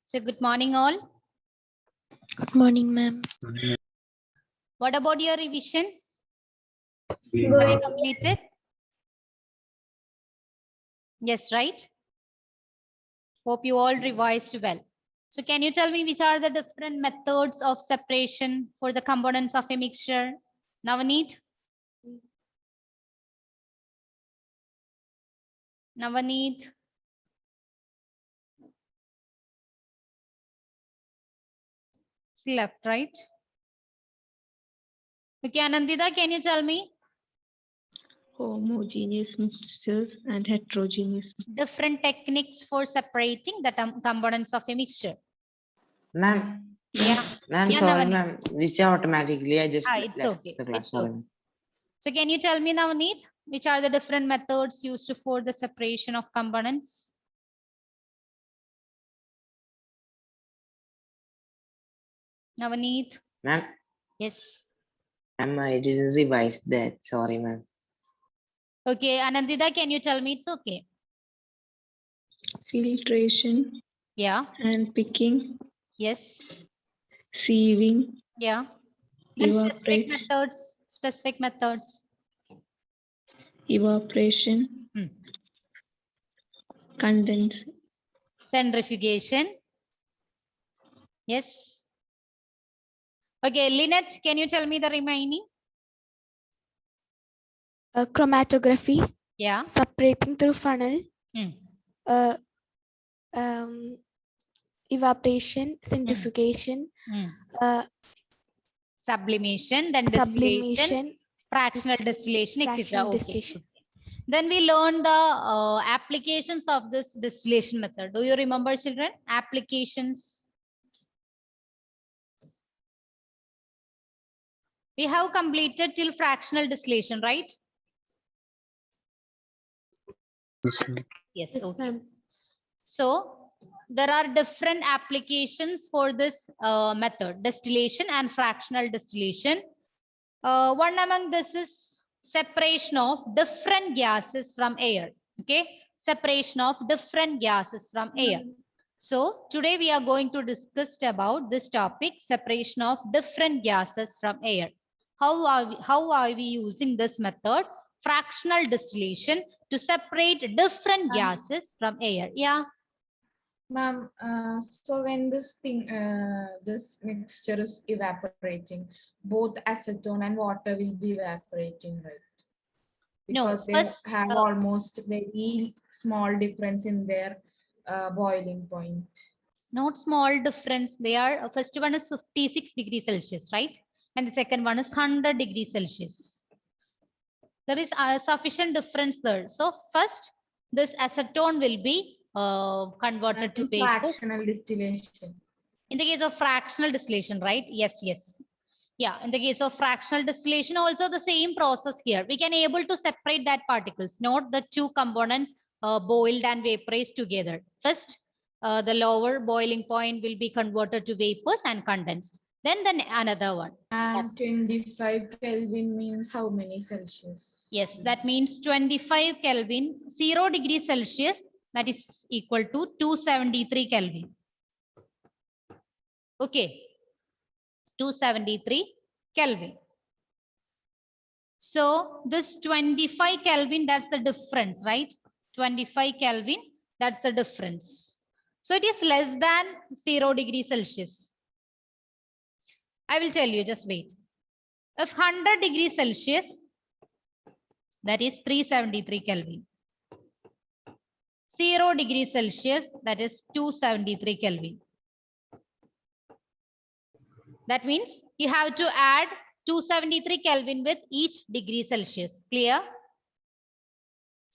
So good morning all. Good morning, ma'am. What about your revision? Have you completed? Yes, right? Hope you all revised well. So can you tell me which are the different methods of separation for the components of a mixture? Navaneet? Navaneet? Left, right? Okay, Anandita, can you tell me? Homogeneous mixtures and heterogeneous. Different techniques for separating the components of a mixture. Ma'am. Yeah. Ma'am, Yeah, sorry, Navaneet. ma'am. This automatically. I just It's left okay. the class. It's Sorry. okay. So can you tell me, Navaneet, which are the different methods used for the separation of components? Navaneet? Ma'am, Yes. ma'am, I didn't revise that. Sorry, ma'am. Okay, Anandita, can you tell me? It's okay. Filtration, Yeah. hand picking, Yes. sieving, Yeah. And specific evaporation, methods. Specific methods. evaporation, condensing, Centrifugation. Yes. Okay, Lynette, can you tell me the remaining? Chromatography, Yeah. separating through funnel, uh, evaporation, centrifugation, Sublimation, then distillation, sublimation, fractional distillation, etc. fractional Okay. distillation. Then we learned the applications of this distillation method. Do you remember, children? Applications. We have completed till fractional distillation, right? Yes. Yes, Okay. ma'am. So there are different applications for this method, distillation and fractional distillation. One among this is separation of different gases from air. Okay, separation of different gases from air. So today we are going to discuss about this topic, separation of different gases from air. How are we using this method, fractional distillation, to separate different gases from air? Yeah. Ma'am, so when this mixture is evaporating, both acetone and water will be evaporating, right? Because they have almost very small difference in their boiling point. Not small difference. They are, first one is 56 degrees Celsius, right? And the second one is 100 degrees Celsius. There is a sufficient difference there. So first, this acetone will be converted to vapor. Fractional distillation. In the case of fractional distillation, right? Yes, yes. Yeah, in the case of fractional distillation, also the same process here. We can able to separate that particles, not the two components boiled and vaporized together. First, the lower boiling point will be converted to vapors and condensed. Then another one. And 25 Kelvin means how many Celsius? Yes, that means 25 Kelvin, 0 degrees Celsius, that is equal to 273 Kelvin. Okay, 273 Kelvin. So this 25 Kelvin, that's the difference, right? 25 Kelvin, that's the difference. So it is less than 0 degrees Celsius. I will tell you, just wait. If 100 degrees Celsius, that is 373 Kelvin. 0 degrees Celsius, that is 273 Kelvin. That means you have to add 273 Kelvin with each degree Celsius. Clear?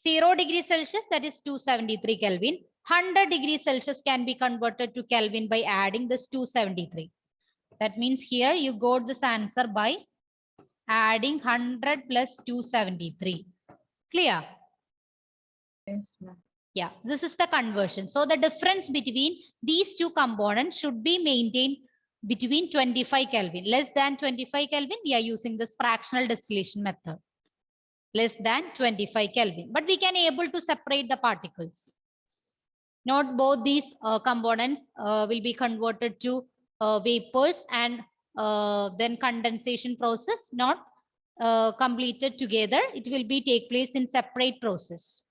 0 degrees Celsius, that is 273 Kelvin. 100 degrees Celsius can be converted to Kelvin by adding this 273. That means here you got this answer by adding 100 plus 273. Clear? Yes, ma'am. Yeah, this is the conversion. So the difference between these two components should be maintained between 25 Kelvin. Less than 25 Kelvin, we are using this fractional distillation method. Less than 25 Kelvin. But we can able to separate the particles. Not both these components will be converted to vapors and then condensation process, not completed together. It will be take place in separate process.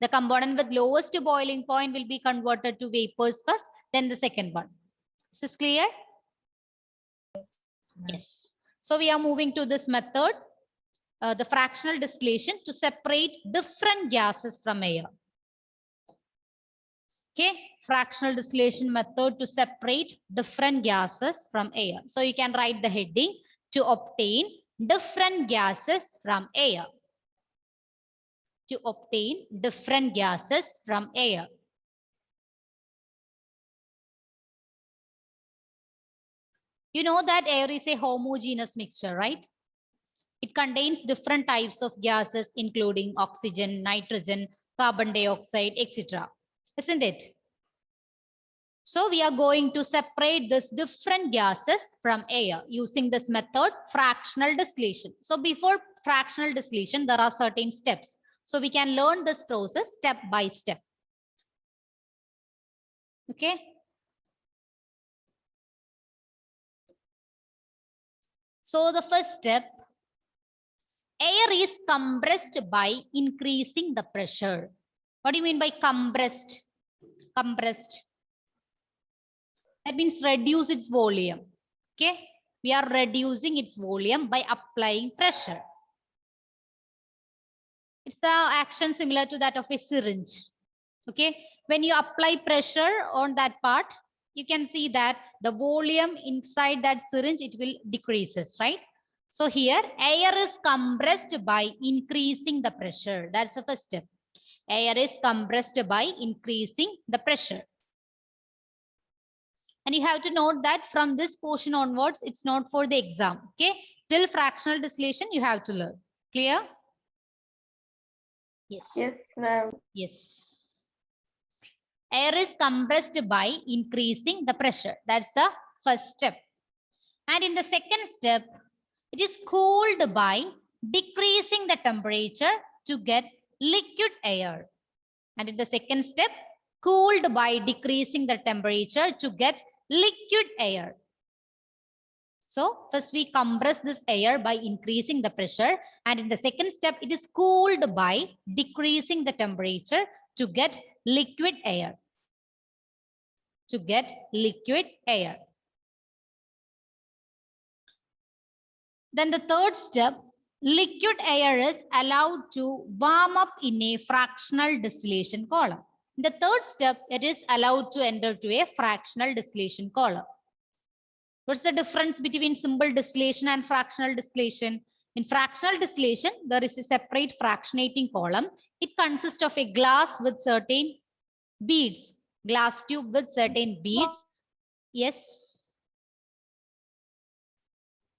The component with lowest boiling point will be converted to vapors first, then the second one. Is this clear? Yes. So we are moving to this method, the fractional distillation to separate different gases from air. Okay, fractional distillation method to separate different gases from air. So you can write the heading to obtain different gases from air. To obtain different gases from air. You know that air is a homogeneous mixture, right? It contains different types of gases, including oxygen, nitrogen, carbon dioxide, etc. Isn't it? So we are going to separate these different gases from air using this method, fractional distillation. So before fractional distillation, there are certain steps. So we can learn this process step by step. Okay. So the first step, air is compressed by increasing the pressure. What do you mean by compressed? Compressed. That means reduce its volume. Okay. We are reducing its volume by applying pressure. It's the action similar to that of a syringe. Okay. When you apply pressure on that part, you can see that the volume inside that syringe, it will decreases, right? So here air is compressed by increasing the pressure. That's the first step. Air is compressed by increasing the pressure. And you have to note that from this portion onwards, it's not for the exam. Okay. Till fractional distillation, you have to learn. Clear? Yes. Yes, ma'am. Yes. Air is compressed by increasing the pressure. That's the first step. And in the second step, it is cooled by decreasing the temperature to get liquid air. And in the second step, cooled by decreasing the temperature to get liquid air. So first we compress this air by increasing the pressure. And in the second step, it is cooled by decreasing the temperature to get liquid air. To get liquid air. Then the third step, liquid air is allowed to warm up in a fractional distillation column. In the third step, it is allowed to enter to a fractional distillation column. What's the difference between simple distillation and fractional distillation? In fractional distillation, there is a separate fractionating column. It consists of a glass with certain beads, glass tube with certain beads. Yes.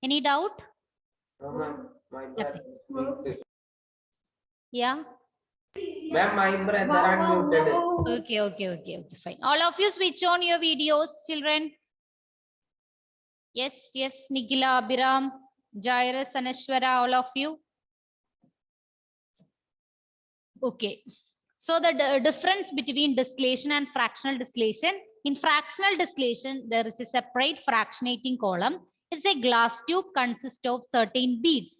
Any doubt? Yeah. Ma'am, my brother unmuted. Okay, fine. All of you switch on your videos, children. Yes, Nikhila, Abhiram, Jairus, Anashwara, all of you. Okay. So the difference between distillation and fractional distillation. In fractional distillation, there is a separate fractionating column. It's a glass tube consists of certain beads.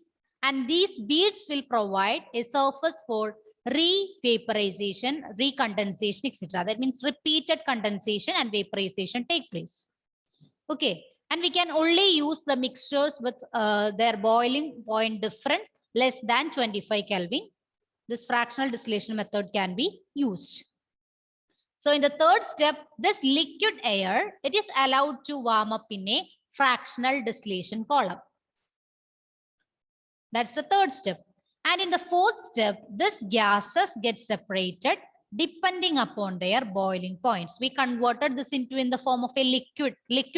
And these beads will provide a surface for re-vaporization, recondensation, etc. That means repeated condensation and vaporization take place. Okay. And we can only use the mixtures with their boiling point difference less than 25 Kelvin. This fractional distillation method can be used. So in the third step, this liquid air, it is allowed to warm up in a fractional distillation column. That's the third step. And in the fourth step, this gases get separated depending upon their boiling points. We converted this into in the form of a liquid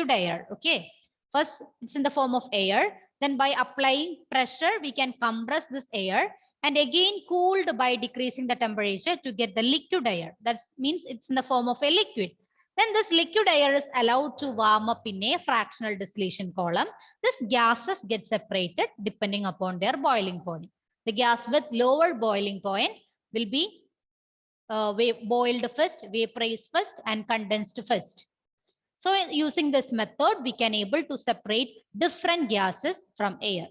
air. Okay. First, it's in the form of air. Then by applying pressure, we can compress this air and again cooled by decreasing the temperature to get the liquid air. That means it's in the form of a liquid. Then this liquid air is allowed to warm up in a fractional distillation column. These gases get separated depending upon their boiling point. The gas with lower boiling point will be boiled first, vaporized first, and condensed first. So using this method, we can able to separate different gases from air.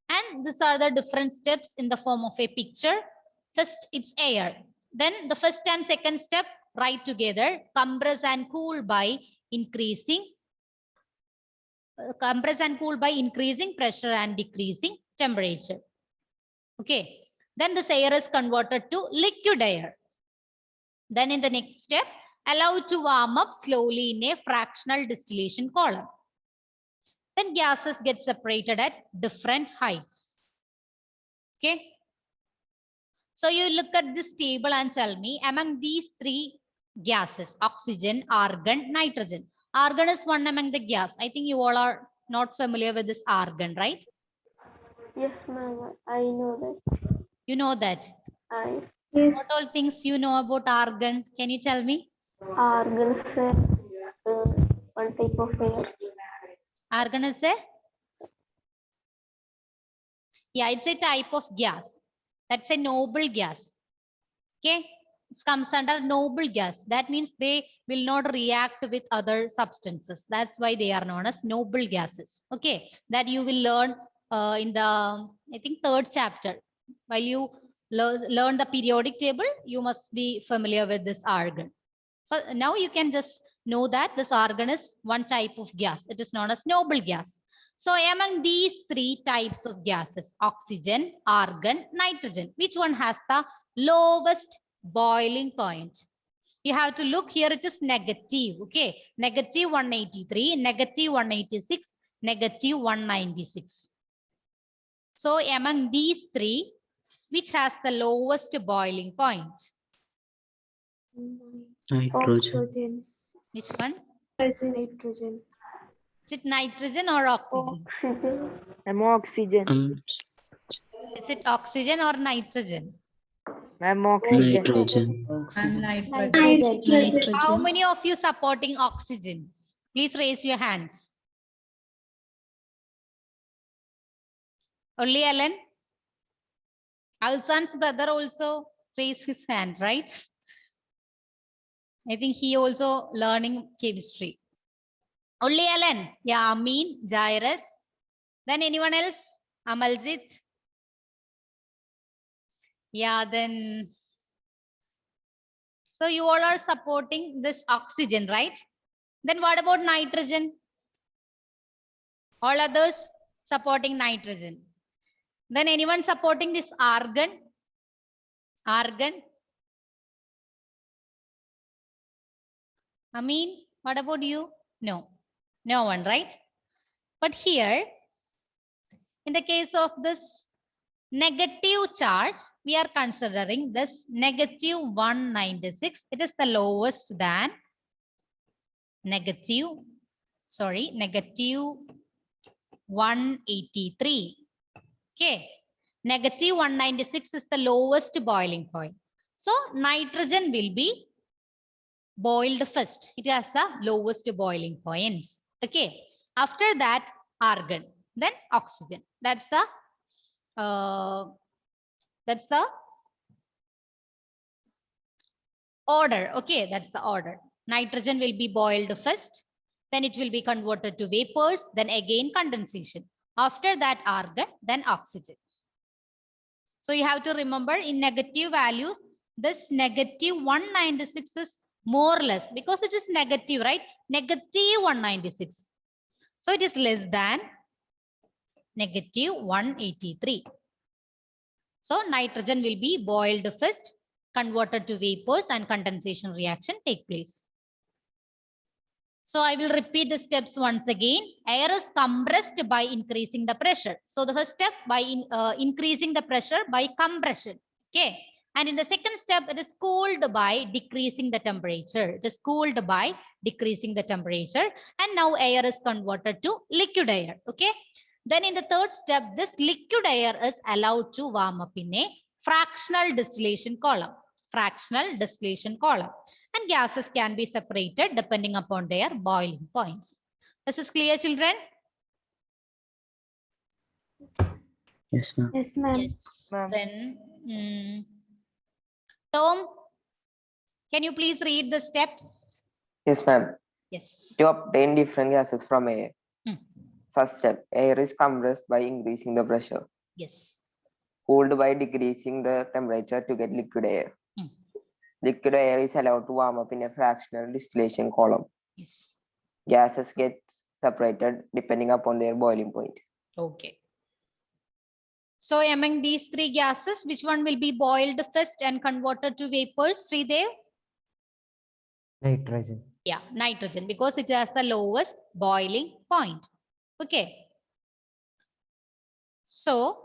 And these are the different steps in the form of a picture. First, it's air. Then the first and second step, write together, compress and cool by increasing pressure and decreasing temperature. Okay. Then this air is converted to liquid air. Then in the next step, allow to warm up slowly in a fractional distillation column. Then gases get separated at different heights. Okay. So you look at this table and tell me, among these three gases, oxygen, argon, nitrogen. Argon is one among the gas. I think you all are not familiar with this argon, right? Yes, ma'am. I know that. You know that. Yes. What all things you know about argon? Can you tell me? Argon is one type of air. Argon is a? Yeah, it's a type of gas. That's a noble gas. Okay. It comes under noble gas. That means they will not react with other substances. That's why they are known as noble gases. Okay. That you will learn in the, I think, third chapter. While you learn the periodic table, you must be familiar with this argon. But now you can just know that this argon is one type of gas. It is known as noble gas. So among these three types of gases, oxygen, argon, nitrogen, which one has the lowest boiling point? You have to look here, it is negative. Okay, negative 183, negative 186, negative 196. So among these three, which has the lowest boiling point? Nitrogen. Oxygen. Which one? Nitrogen. Is it nitrogen or oxygen? Oxygen. Is it oxygen or nitrogen? Nitrogen. And nitrogen. Nitrogen. How many of you supporting oxygen? Please raise your hands. Only Ellen? Alsan's brother also raised his hand, right? I think he also learning chemistry. Only Ellen? Yeah, Amin, Jairus. Then anyone else? Amaljit? Yeah, then. So you all are supporting this oxygen, right? Then what about nitrogen? All others supporting nitrogen. Then anyone supporting this argon? Argon? Amin, what about you? No, no one, right? But here, in the case of this negative charge, we are considering this negative 196. It is the lowest than negative 183. Okay, negative 196 is the lowest boiling point. So nitrogen will be boiled first. It has the lowest boiling point. Okay, after that argon, then oxygen. That's the order. Okay, that's the order. Nitrogen will be boiled first, then it will be converted to vapors, then again condensation. After that argon, then oxygen. So you have to remember in negative values, this negative 196 is more or less because it is negative, right? Negative 196. So it is less than negative 183. So nitrogen will be boiled first, converted to vapors, and condensation reaction take place. So I will repeat the steps once again. Air is compressed by increasing the pressure. So the first step by increasing the pressure by compression. Okay. And in the second step, it is cooled by decreasing the temperature. It is cooled by decreasing the temperature. And now air is converted to liquid air. Okay. Then in the third step, this liquid air is allowed to warm up in a fractional distillation column. Fractional distillation column. And gases can be separated depending upon their boiling points. This is clear, children? Yes, ma'am. Yes, ma'am. Yes. Then Tom, can you please read the steps? Yes, ma'am. Yes. To obtain different gases from air. Hmm. First step, air is compressed by increasing the pressure. Yes. Cooled by decreasing the temperature to get liquid air. Hmm. Liquid air is allowed to warm up in a fractional distillation column. Yes. Gases get separated depending upon their boiling point. Okay. So among these three gases, which one will be boiled first and converted to vapors, Sridev? Nitrogen. Yeah, nitrogen, because it has the lowest boiling point. Okay. So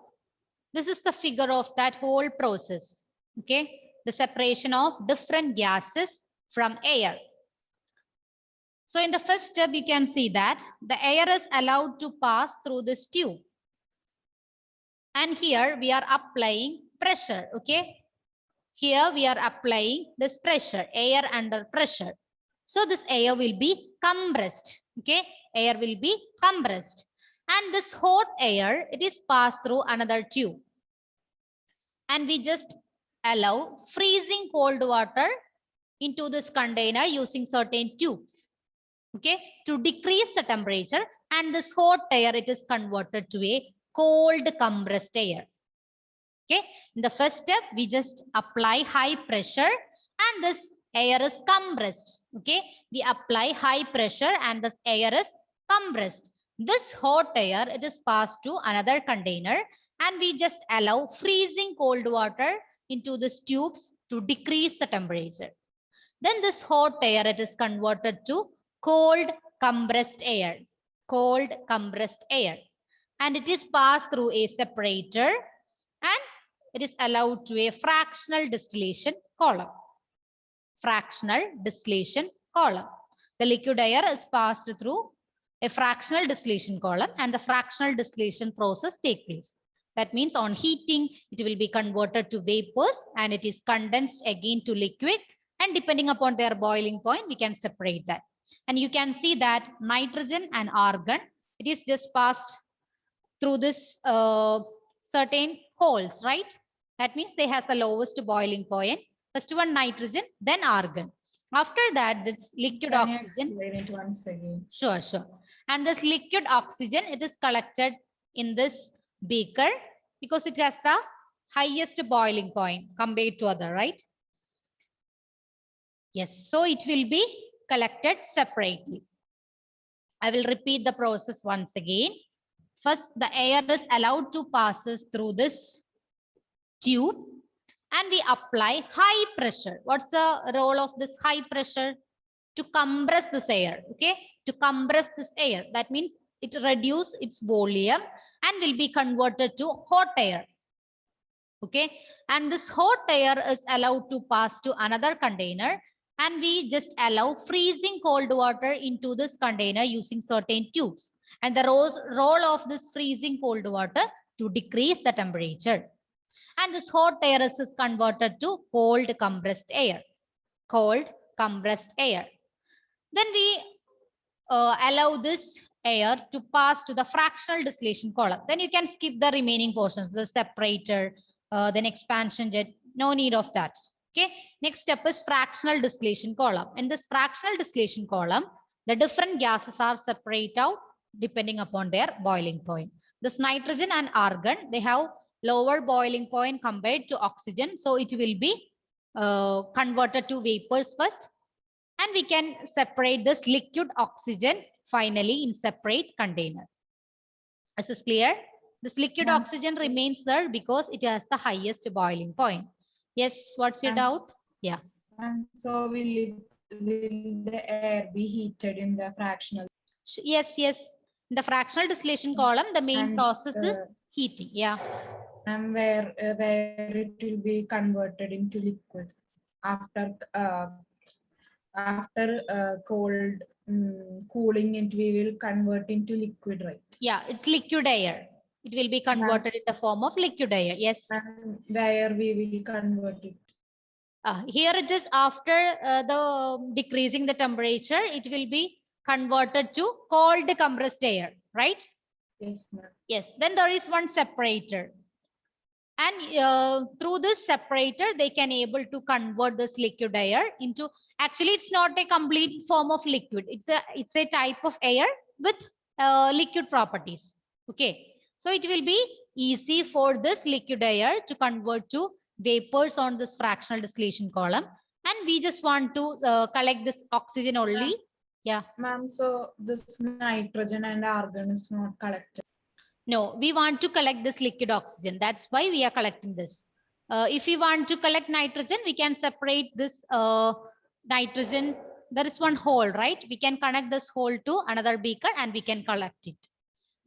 this is the figure of that whole process. Okay. The separation of different gases from air. So in the first step, you can see that the air is allowed to pass through this tube. And here we are applying pressure. Okay. Here we are applying this pressure, air under pressure. So this air will be compressed. Okay. Air will be compressed. And this hot air, it is passed through another tube. And we just allow freezing cold water into this container using certain tubes. Okay. To decrease the temperature, and this hot air, it is converted to a cold compressed air. Okay. In the first step, we just apply high pressure and this air is compressed. Okay. We apply high pressure and this air is compressed. This hot air, it is passed to another container and we just allow freezing cold water into these tubes to decrease the temperature. Then this hot air, it is converted to cold compressed air. Cold compressed air. And it is passed through a separator and it is allowed to a fractional distillation column. Fractional distillation column. The liquid air is passed through a fractional distillation column and the fractional distillation process takes place. That means on heating, it will be converted to vapors and it is condensed again to liquid. And depending upon their boiling point, we can separate that. And you can see that nitrogen and argon, it is just passed through this certain holes, right? That means they have the lowest boiling point. First one nitrogen, then argon. After that, this liquid Can you oxygen. explain it once again? Sure, sure. And this liquid oxygen, it is collected in this beaker because it has the highest boiling point compared to other, right? Yes, so it will be collected separately. I will repeat the process once again. First, the air is allowed to passes through this tube and we apply high pressure. What's the role of this high pressure? To compress this air, okay? To compress this air. That means it reduces its volume and will be converted to hot air, okay? And this hot air is allowed to pass to another container and we just allow freezing cold water into this container using certain tubes. And the role of this freezing cold water to decrease the temperature. And this hot air is converted to cold compressed air. Cold compressed air. Then we allow this air to pass to the fractional distillation column. Then you can skip the remaining portions, the separator, then expansion jet, no need of that. Okay. Next step is fractional distillation column. In this fractional distillation column, the different gases are separated out depending upon their boiling point. This nitrogen and argon, they have lower boiling point compared to oxygen. So it will be converted to vapors first. And we can separate this liquid oxygen finally in separate container. Is this clear? This liquid oxygen remains there because it has the highest boiling point. Yes, what's your doubt? Yeah. And so will the air be heated in the fractional? Yes, yes. In the fractional distillation column, the main And, process is heating. Yeah. And where it will be converted into liquid after cold cooling it, we will convert into liquid, right? Yeah, it's liquid air. It will be converted in the form of liquid air. Yes. And where we will convert it? Here it is after the decreasing the temperature, it will be converted to cold compressed air, right? Yes, ma'am. Yes. Then there is one separator. And through this separator, they can able to convert this liquid air into, actually, it's not a complete form of liquid. It's a type of air with liquid properties. Okay. So it will be easy for this liquid air to convert to vapors on this fractional distillation column. And we just want to collect this oxygen only. Yeah. Ma'am, so this nitrogen and argon is not collected. No, we want to collect this liquid oxygen. That's why we are collecting this. If we want to collect nitrogen, we can separate this nitrogen. There is one hole, right? We can connect this hole to another beaker and we can collect it.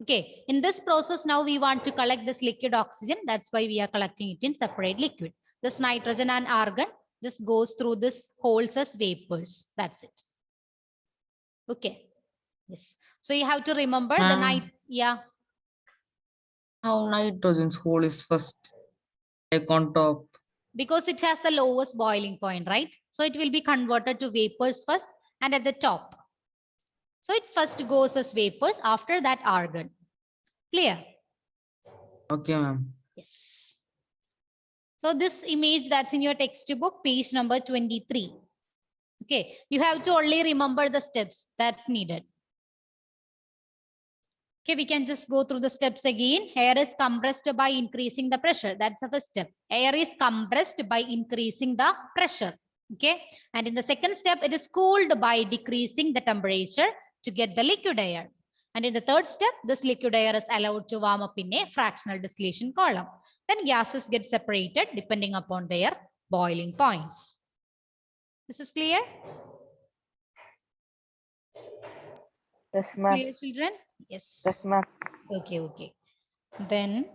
Okay. In this process, now we want to collect this liquid oxygen. That's why we are collecting it in separate liquid. This nitrogen and argon just goes through this holes as vapors. That's it. Okay. Yes. So you have to remember the Ma'am. yeah. How nitrogen's hole is first, like on top. Because it has the lowest boiling point, right? So it will be converted to vapors first and at the top. So it first goes as vapors, after that argon. Clear? Okay, ma'am. Yes. So this image that's in your textbook, page number 23. Okay, you have to only remember the steps that's needed. Okay, we can just go through the steps again. Air is compressed by increasing the pressure. That's the first step. Air is compressed by increasing the pressure. Okay, and in the second step, it is cooled by decreasing the temperature to get the liquid air. And in the third step, this liquid air is allowed to warm up in a fractional distillation column. Then gases get separated depending upon their boiling points. This is clear? Yes, ma'am. Clear, children? Yes. Yes, ma'am. Okay, okay. Then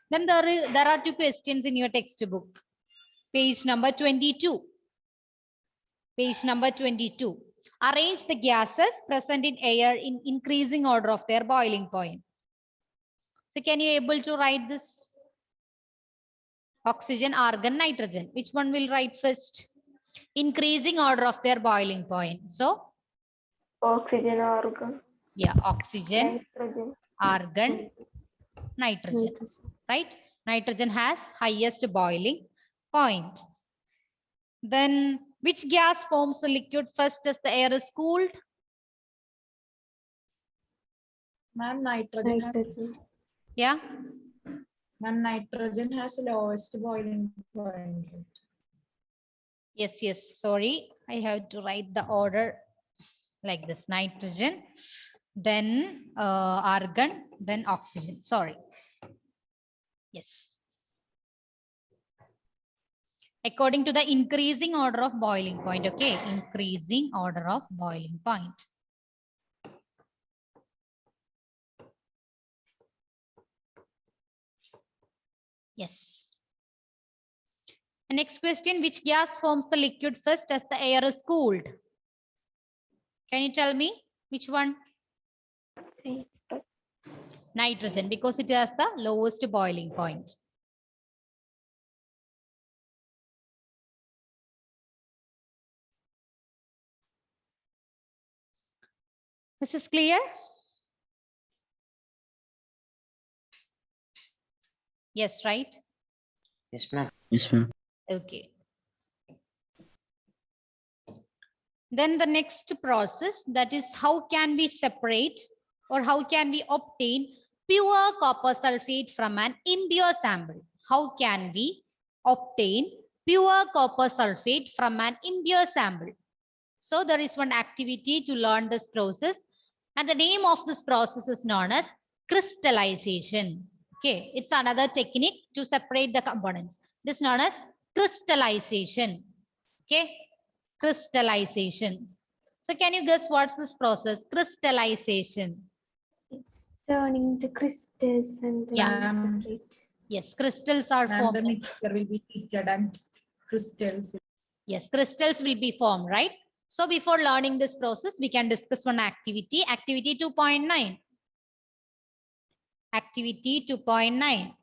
there are two questions in your textbook. Page number 22. Page number 22. Arrange the gases present in air in increasing order of their boiling point. So can you able to write this? Oxygen, argon, nitrogen. Which one will write first? Increasing order of their boiling point. So Oxygen, argon, yeah, oxygen, nitrogen, argon, nitrogen. Right? Nitrogen has highest boiling point. Then which gas forms the liquid first as the air is cooled? Ma'am, nitrogen has, Nitrogen. Yeah. ma'am, nitrogen has lowest boiling point. Yes, yes. Sorry, I have to write the order like this. Nitrogen, then argon, then oxygen. Sorry. Yes. According to the increasing order of boiling point. Okay. Increasing order of boiling point. Yes. The next question, which gas forms the liquid first as the air is cooled? Can you tell me which one? Nitrogen, because it has the lowest boiling point. This is clear? Yes, right? Yes, ma'am. Yes, ma'am. Okay. Then the next process, that is how can we separate or how can we obtain pure copper sulfate from an impure sample? How can we obtain pure copper sulfate from an impure sample? So there is one activity to learn this process, and the name of this process is known as crystallization. Okay, it's another technique to separate the components. It is known as crystallization. Okay, crystallization. So can you guess what's this process? Crystallization. It's turning the crystals and then Yeah. separate. Yes, crystals are And formed. the mixture will be heated and crystals. Yes, crystals will be formed, right? So before learning this process, we can discuss one activity, activity 2.9. Activity 2.9.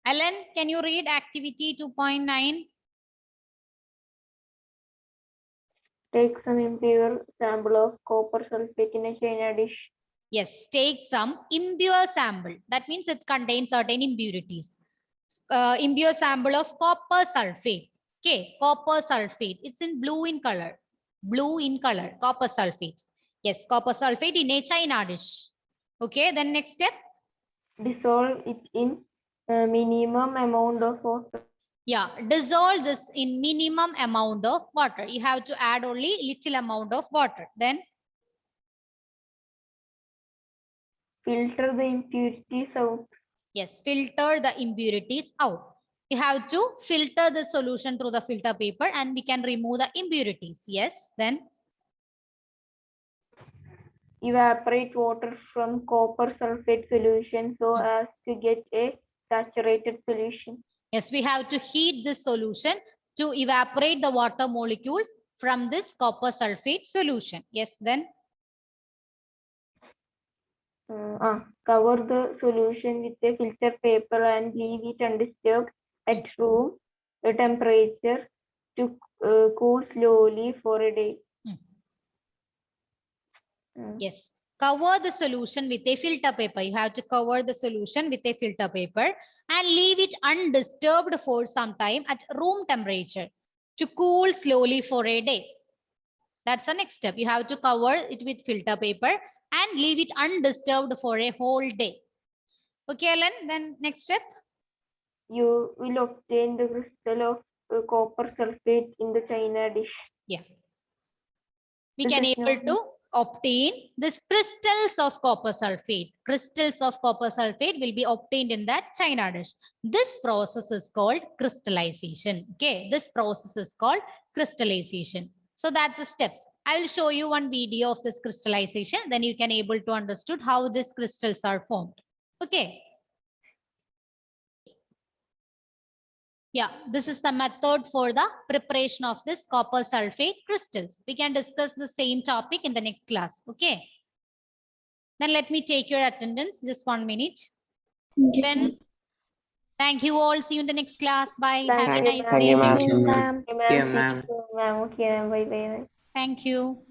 Ellen, can you read activity 2.9? Take some impure sample of copper sulfate in a china dish. Yes, take some impure sample. That means it contains certain impurities. Impure sample of copper sulfate. Okay, copper sulfate. It's in blue in color. Blue in color, copper sulfate. Yes, copper sulfate in a china dish. Okay, then next step. Dissolve it in a minimum amount of water. Yeah, dissolve this in minimum amount of water. You have to add only little amount of water. Then Filter the impurities out. yes, filter the impurities out. You have to filter the solution through the filter paper and we can remove the impurities. Yes, then Evaporate water from copper sulfate solution so as to get a saturated solution. yes, we have to heat this solution to evaporate the water molecules from this copper sulfate solution. Yes, then Cover the solution with a filter paper and leave it undisturbed at room temperature to cool slowly for a day. yes, cover the solution with a filter paper. You have to cover the solution with a filter paper and leave it undisturbed for some time at room temperature to cool slowly for a day. That's the next step. You have to cover it with filter paper and leave it undisturbed for a whole day. Okay, Ellen, then next step. You will obtain the crystal of copper sulfate in the china dish. Yeah. We This can is able not- to obtain this crystals of copper sulfate. Crystals of copper sulfate will be obtained in that china dish. This process is called crystallization. Okay, this process is called crystallization. So that's the steps. I will show you one video of this crystallization. Then you can able to understood how these crystals are formed. Okay. Yeah, this is the method for the preparation of this copper sulfate crystals. We can discuss the same topic in the next class. Okay. Then let me take your attendance. Just 1 minute. Then thank you all. See you in the next class. Bye. Thank Have a you, nice ma'am. Thank you, day. ma'am. Thank you, ma'am. Okay, ma'am. Yeah, ma'am. Thank you, ma'am. Okay, ma'am. Bye, bye. Thank you.